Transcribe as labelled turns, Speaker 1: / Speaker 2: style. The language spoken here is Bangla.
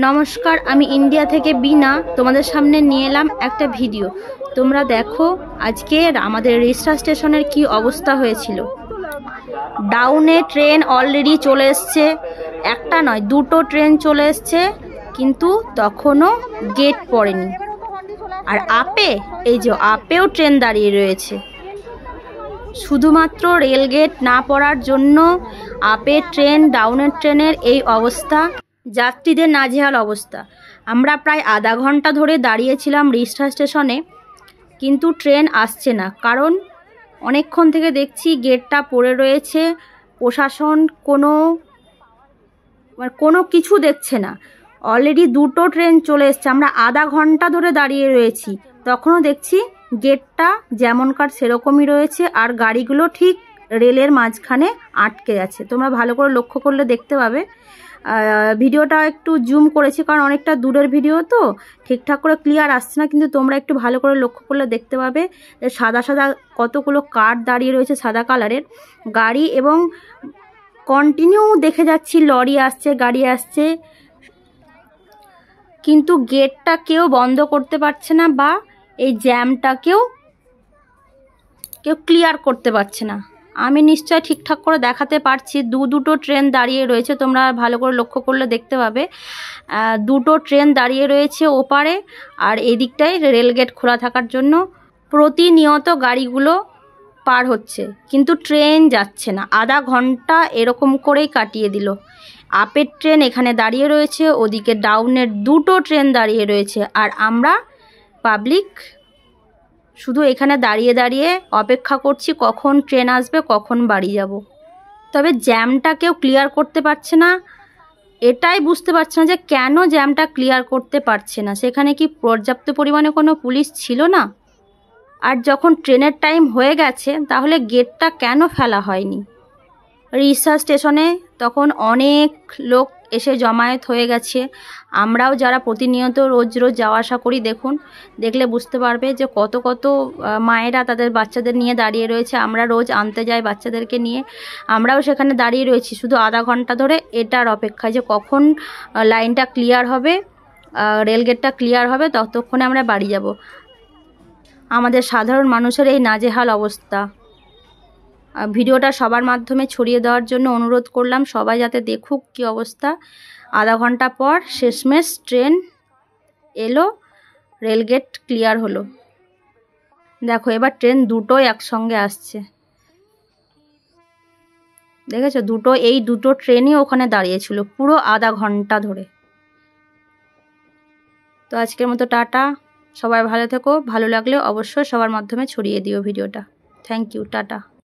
Speaker 1: নমস্কার, আমি ইন্ডিয়া থেকে বিনা তোমাদের সামনে নিয়ে এলাম একটা ভিডিও। তোমরা দেখো আজকে আমাদের রিষ্টা স্টেশনের কি অবস্থা হয়েছিল। ডাউনে ট্রেন অলরেডি চলে এসছে, একটা নয় দুটো ট্রেন চলে এসছে, কিন্তু তখনও গেট পড়েনি। আর আপে, এই যে আপেও ট্রেন দাঁড়িয়ে রয়েছে। শুধুমাত্র রেলগেট না পড়ার জন্য আপের ট্রেন, ডাউনের ট্রেনের এই অবস্থা, যাত্রীদের নাজেহাল অবস্থা। আমরা প্রায় আধা ঘন্টা ধরে দাঁড়িয়েছিলাম রিষ্টা স্টেশনে, কিন্তু ট্রেন আসছে না। কারণ অনেকক্ষণ থেকে দেখছি গেটটা পড়ে রয়েছে, প্রশাসন কোনো কিছু দেখছে না। অলরেডি দুটো ট্রেন চলে এসছে, আমরা আধা ঘন্টা ধরে দাঁড়িয়ে রয়েছি, তখনও দেখছি গেটটা যেমনকার সেরকমই রয়েছে, আর গাড়িগুলো ঠিক রেলের মাঝখানে আটকে আছে। তোমরা ভালো করে লক্ষ্য করলে দেখতে পাবে। ভিডিওটা একটু জুম করেছি কারণ অনেকটা দূরের ভিডিও তো ঠিকঠাক করে ক্লিয়ার আসছে না, কিন্তু তোমরা একটু ভালো করে লক্ষ্য করলে দেখতে পাবে সাদা সাদা কতগুলো কার দাঁড়িয়ে রয়েছে, সাদা কালারের গাড়ি, এবং কন্টিনিউ দেখে যাচ্ছি লরি আসছে, গাড়ি আসছে, কিন্তু গেটটা কেউ বন্ধ করতে পারছে না, বা এই জ্যামটা কেউ ক্লিয়ার করতে পারছে না। আমি নিশ্চয় ঠিকঠাক করে দেখাতে পারছি, দুটো ট্রেন দাঁড়িয়ে রয়েছে, তোমরা ভালো করে লক্ষ্য করলে দেখতে পাবে। দুটো ট্রেন দাঁড়িয়ে রয়েছে ওপারে, আর এদিকটায় রেলগেট খোলা থাকার জন্য প্রতিনিয়ত গাড়িগুলো পার হচ্ছে, কিন্তু ট্রেন যাচ্ছে না। আধা ঘন্টা এরকম করেই কাটিয়ে দিল। আপের ট্রেন এখানে দাঁড়িয়ে রয়েছে, ওদিকে ডাউনের দুটো ট্রেন দাঁড়িয়ে রয়েছে, আর আমরা পাবলিক শুধু এখানে দাঁড়িয়ে দাঁড়িয়ে অপেক্ষা করছি কখন ট্রেন আসবে, কখন বাড়ি যাব। তবে জ্যামটা কেউ ক্লিয়ার করতে পারছে না, এটাই বুঝতে পারছে না যে কেন জ্যামটা ক্লিয়ার করতে পারছে না। সেখানে কি পর্যাপ্ত পরিমাণে কোনো পুলিশ ছিল না? আর যখন ট্রেনের টাইম হয়ে গেছে, তাহলে গেটটা কেন ফেলা হয়নি? রিষ্টা স্টেশনে তখন অনেক লোক এসে জমায়েত হয়ে গেছে। আমরাও যারা প্রতিনিয়ত রোজ যাওয়া আসা করি, দেখলে বুঝতে পারবে যে কত মায়েরা তাদের বাচ্চাদের নিয়ে দাঁড়িয়ে রয়েছে। আমরা রোজ আনতে যাই বাচ্চাদেরকে নিয়ে, আমরাও সেখানে দাঁড়িয়ে রয়েছি শুধু আধা ঘন্টা ধরে, এটার অপেক্ষায় যে কখন লাইনটা ক্লিয়ার হবে, রেলগেটটা ক্লিয়ার হবে, ততক্ষণে আমরা বাড়ি যাব। আমাদের সাধারণ মানুষের এই নাজেহাল অবস্থা। ভিডিওটা সবার মাধ্যমে ছড়িয়ে দেওয়ার জন্য অনুরোধ করলাম, সবাই যাতে দেখুক কি অবস্থা। আধা ঘন্টা পর শেষমেশ ট্রেন এলো, রেলগেট ক্লিয়ার হলো। দেখো এবার ট্রেন দুটোই একসঙ্গে আসছে, দেখেছো? এই দুটো ট্রেনই ওখানে দাঁড়িয়েছিল পুরো আধা ঘন্টা ধরে। তো আজকের মতো টাটা, সবাই ভালো থেকো। ভালো লাগলে অবশ্যই সবার মাধ্যমে ছড়িয়ে দিও ভিডিওটা। Thank you, tata.